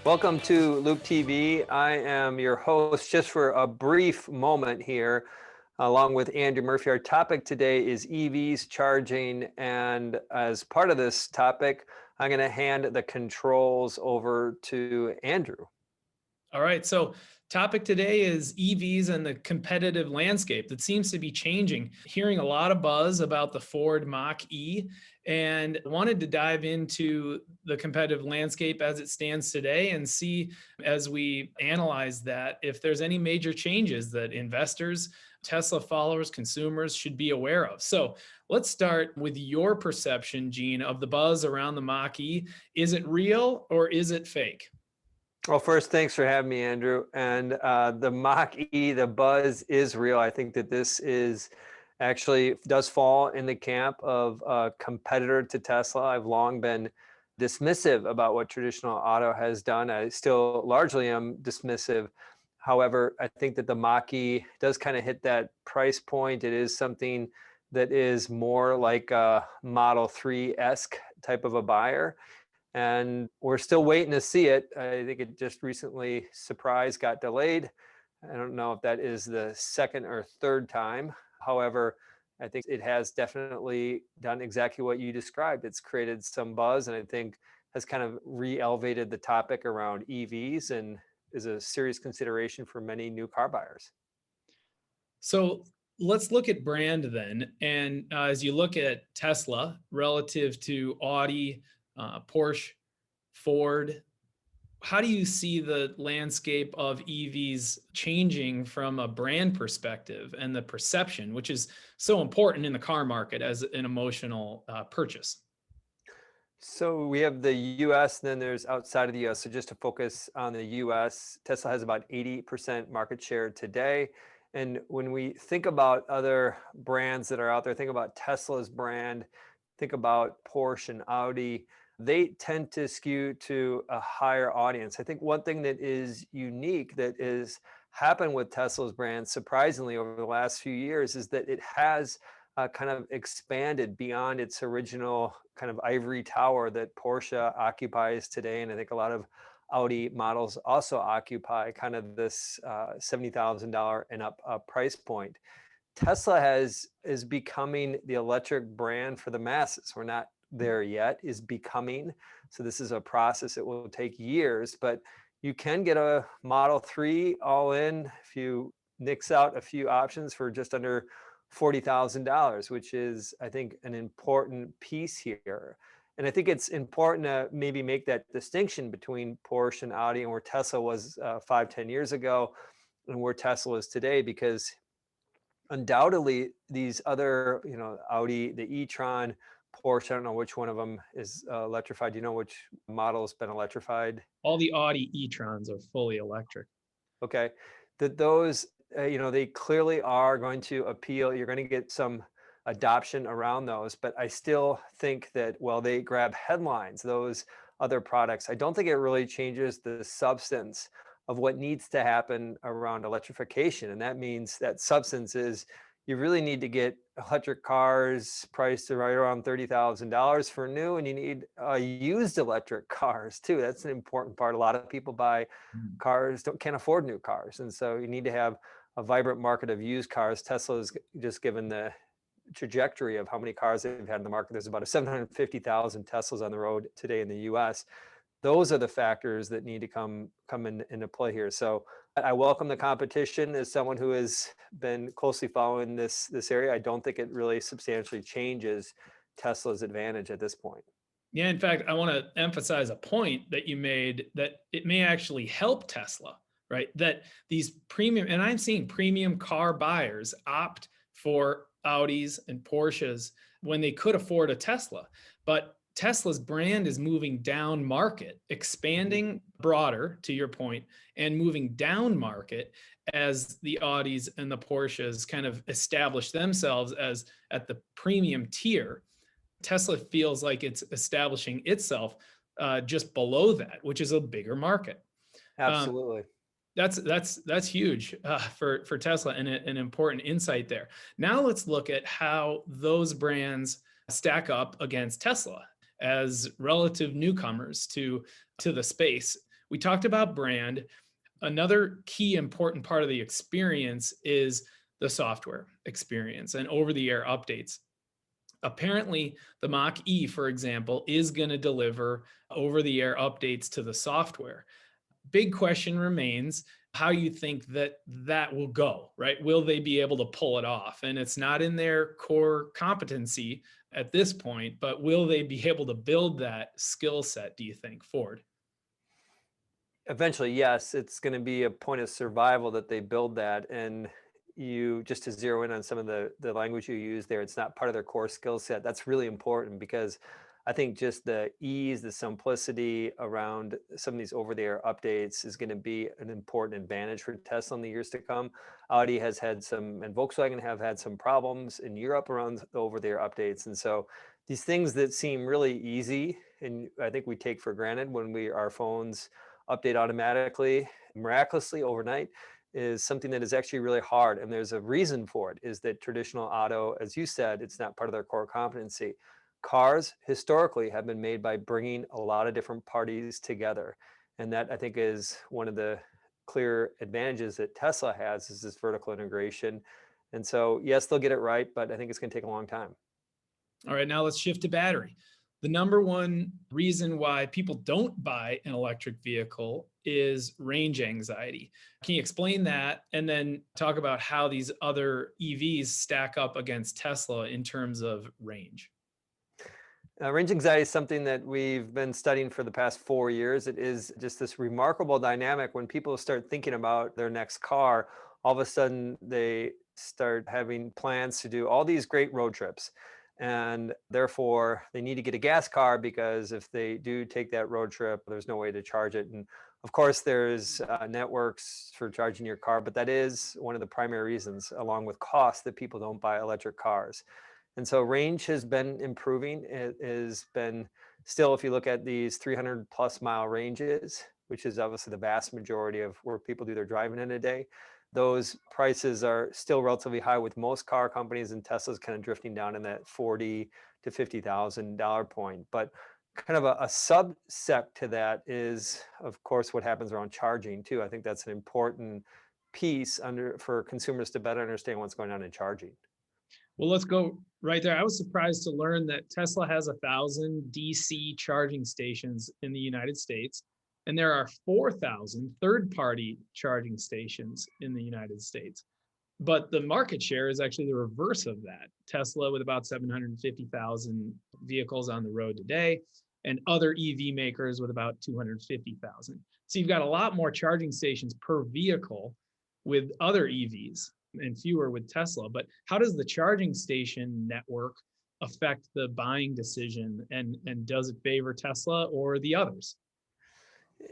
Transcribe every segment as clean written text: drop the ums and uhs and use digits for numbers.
Welcome to Loup TV. I am your host just for a brief moment here, along with Andrew Murphy. Our topic today is EVs charging, and as part of this topic, I'm going to hand the controls over to Andrew. All right. So, topic today is EVs and the competitive landscape that seems to be changing. Hearing a lot of buzz about the Ford Mach-E, and wanted to dive into the competitive landscape as it stands today and see, as we analyze that, if there's any major changes that investors, Tesla followers, consumers should be aware of. So, let's start with your perception, Gene, of the buzz around the Mach-E. Is it real or is it fake? Well, first, thanks for having me, Andrew. And the Mach-E, the buzz is real. I think that this is actually does fall in the camp of a competitor to Tesla. I've long been dismissive about what traditional auto has done. I still largely am dismissive. However, I think that the Mach-E does kind of hit that price point. It is something that is more like a Model 3-esque type of a buyer. And we're still waiting to see it. I think it just recently got delayed. I don't know if that is the second or third time. However, I think it has definitely done exactly what you described. It's created some buzz, and I think has kind of re-elevated the topic around EVs and is a serious consideration for many new car buyers. So let's look at brand then. And as you look at Tesla relative to Audi, Porsche, Ford, how do you see the landscape of EVs changing from a brand perspective and the perception, which is so important in the car market as an emotional purchase? So we have the US, and then there's outside of the US. So just to focus on the US, Tesla has about 80% market share today. And when we think about other brands that are out there, think about Tesla's brand, think about Porsche and Audi, they tend to skew to a higher audience. I think one thing that is unique that is happened with Tesla's brand, surprisingly, over the last few years, is that it has kind of expanded beyond its original kind of ivory tower that Porsche occupies today. And I think a lot of Audi models also occupy kind of this $70,000 and up price point. Tesla is becoming the electric brand for the masses. We're not there yet, is becoming. So this is a process. It will take years, but you can get a Model 3 all in if you nix out a few options for just under $40,000, which is, I think, an important piece here. And I think it's important to maybe make that distinction between Porsche and Audi and where Tesla was 5, 10 years ago and where Tesla is today, because undoubtedly these other, Audi, the e-tron, Porsche, I don't know which one of them is electrified. Do you know which model has been electrified? All the Audi e-trons are fully electric. Okay, that those, they clearly are going to appeal. You're going to get some adoption around those, but I still think that while they grab headlines, those other products, I don't think it really changes the substance of what needs to happen around electrification. And that means that substance is you really need to get electric cars priced to right around $30,000 for new, and you need used electric cars too. That's an important part. A lot of people buy cars, can't afford new cars. And so you need to have a vibrant market of used cars. Tesla's just given the trajectory of how many cars they've had in the market. There's about 750,000 Teslas on the road today in the US. Those are the factors that need to come into play here. So I welcome the competition as someone who has been closely following this area. I don't think it really substantially changes Tesla's advantage at this point. Yeah, in fact, I want to emphasize a point that you made, that it may actually help Tesla, right? That these premium, and I'm seeing premium car buyers opt for Audis and Porsches when they could afford a Tesla. But Tesla's brand is moving down market, expanding broader, to your point, and moving down market as the Audis and the Porsches kind of establish themselves as at the premium tier. Tesla feels like it's establishing itself just below that, which is a bigger market. Absolutely. That's huge for Tesla, and an important insight there. Now let's look at how those brands stack up against Tesla as relative newcomers to the space. We talked about brand. Another key important part of the experience is the software experience and over the air updates. Apparently, the Mach E, for example, is going to deliver over the air updates to the software. Big question remains how you think that that will go, right? Will they be able to pull it off? And it's not in their core competency at this point, but will they be able to build that skill set, do you think, Ford? Eventually, yes, it's going to be a point of survival that they build that. And you just to zero in on some of the language you use there, it's not part of their core skill set. That's really important because I think just the ease, the simplicity around some of these over-the-air updates is going to be an important advantage for Tesla in the years to come. Audi has had some, and Volkswagen have had some problems in Europe around the over-the-air updates. And so these things that seem really easy, and I think we take for granted when our phones update automatically, miraculously overnight, is something that is actually really hard. And there's a reason for it, is that traditional auto, as you said, it's not part of their core competency. Cars historically have been made by bringing a lot of different parties together. And that I think is one of the clear advantages that Tesla has is this vertical integration. And so, yes, they'll get it right, but I think it's going to take a long time. All right, now let's shift to battery. The number one reason why people don't buy an electric vehicle is range anxiety. Can you explain that and then talk about how these other EVs stack up against Tesla in terms of range? Range anxiety is something that we've been studying for the past 4 years. It is just this remarkable dynamic when people start thinking about their next car, all of a sudden they start having plans to do all these great road trips. And therefore, they need to get a gas car because if they do take that road trip, there's no way to charge it. And of course, there's networks for charging your car, but that is one of the primary reasons, along with cost, that people don't buy electric cars. And so range has been improving. It has been still, if you look at these 300 plus mile ranges, which is obviously the vast majority of where people do their driving in a day, those prices are still relatively high with most car companies, and Tesla's kind of drifting down in that 40 to $50,000 point. But kind of a subset to that is, of course, what happens around charging too. I think that's an important piece for consumers to better understand what's going on in charging. Well, let's go right there. I was surprised to learn that Tesla has 1,000 DC charging stations in the United States, and there are 4,000 third-party charging stations in the United States. But the market share is actually the reverse of that. Tesla with about 750,000 vehicles on the road today, and other EV makers with about 250,000. So you've got a lot more charging stations per vehicle with other EVs and fewer with Tesla. But how does the charging station network affect the buying decision? And does it favor Tesla or the others?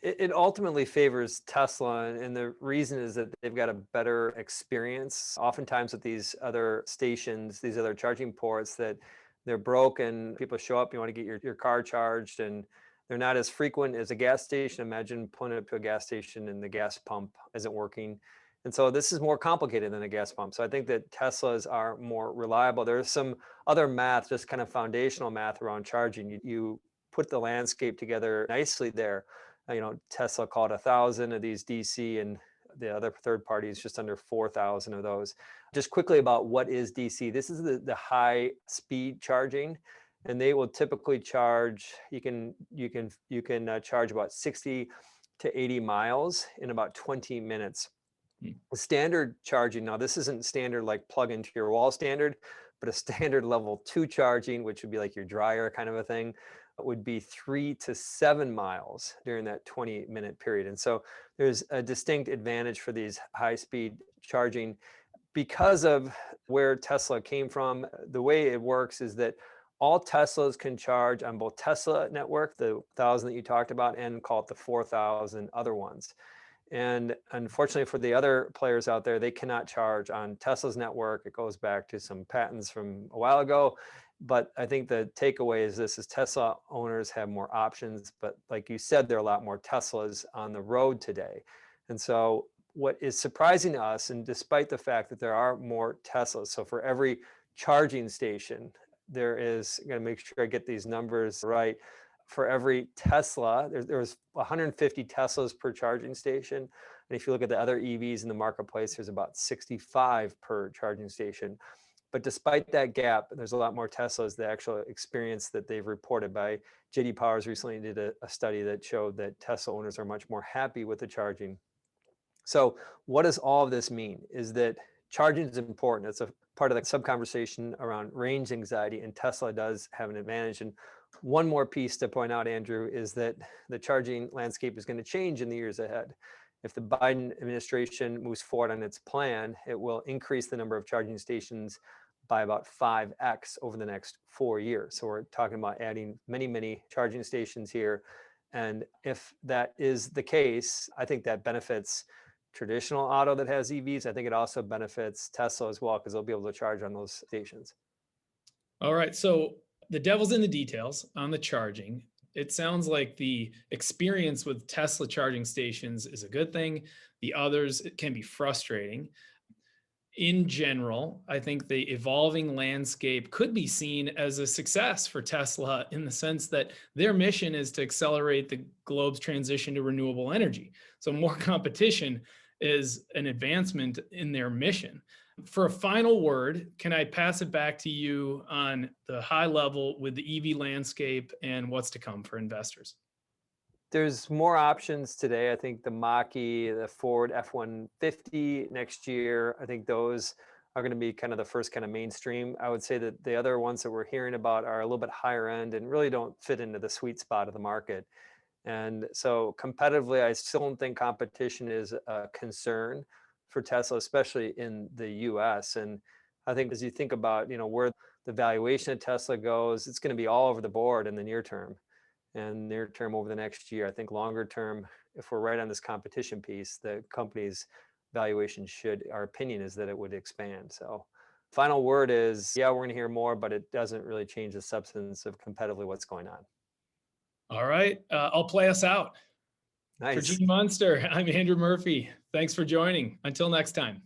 It ultimately favors Tesla, and the reason is that they've got a better experience. Oftentimes with these other stations, these other charging ports, that they're broken. People show up, you want to get your car charged, and they're not as frequent as a gas station. Imagine pulling up to a gas station and the gas pump isn't working. And so this is more complicated than a gas pump. So I think that Teslas are more reliable. There's some other math, just kind of foundational math around charging. You put the landscape together nicely there. Tesla called 1,000 of these DC, and the other third parties just under 4,000 of those. Just quickly about what is DC. This is the high speed charging, and they will typically charge. You can charge about 60 to 80 miles in about 20 minutes. Standard charging, now this isn't standard like plug into your wall standard, but a standard level 2 charging, which would be like your dryer kind of a thing, would be 3 to 7 miles during that 20-minute period. And so there's a distinct advantage for these high speed charging because of where Tesla came from. The way it works is that all Teslas can charge on both Tesla network, the 1,000 that you talked about, and call it the 4,000 other ones. And unfortunately for the other players out there, they cannot charge on Tesla's network. It goes back to some patents from a while ago. But I think the takeaway is this is Tesla owners have more options. But like you said, there are a lot more Teslas on the road today. And so what is surprising to us, and despite the fact that there are more Teslas, so for every charging station, there is, I'm going to make sure I get these numbers right, for every Tesla, there was 150 Teslas per charging station. And if you look at the other EVs in the marketplace, there's about 65 per charging station. But despite that gap, there's a lot more Teslas. The actual experience that they've reported by JD Powers recently did a study that showed that Tesla owners are much more happy with the charging. So what does all of this mean? Is that charging is important. It's a part of the sub conversation around range anxiety, and Tesla does have an advantage. And one more piece to point out, Andrew, is that the charging landscape is going to change in the years ahead. If the Biden administration moves forward on its plan, it will increase the number of charging stations by about 5x over the next 4 years. So we're talking about adding many, many charging stations here. And if that is the case, I think that benefits traditional auto that has EVs. I think it also benefits Tesla as well because they'll be able to charge on those stations. All right. So the devil's in the details on the charging. It sounds like the experience with Tesla charging stations is a good thing. The others, it can be frustrating. In general, I think the evolving landscape could be seen as a success for Tesla in the sense that their mission is to accelerate the globe's transition to renewable energy. So more competition is an advancement in their mission. For a final word, can I pass it back to you on the high level with the EV landscape and what's to come for investors? There's more options today. I think the Mach-E, the Ford F-150 next year, I think those are going to be kind of the first kind of mainstream. I would say that the other ones that we're hearing about are a little bit higher end and really don't fit into the sweet spot of the market. And so competitively, I still don't think competition is a concern for Tesla, especially in the US. And I think as you think about, where the valuation of Tesla goes, it's going to be all over the board in the near term and near term over the next year. I think longer term, if we're right on this competition piece, the company's valuation our opinion is that it would expand. So final word is, yeah, we're going to hear more, but it doesn't really change the substance of competitively what's going on. All right. I'll play us out. For Nice. Gene Munster, I'm Andrew Murphy. Thanks for joining. Until next time.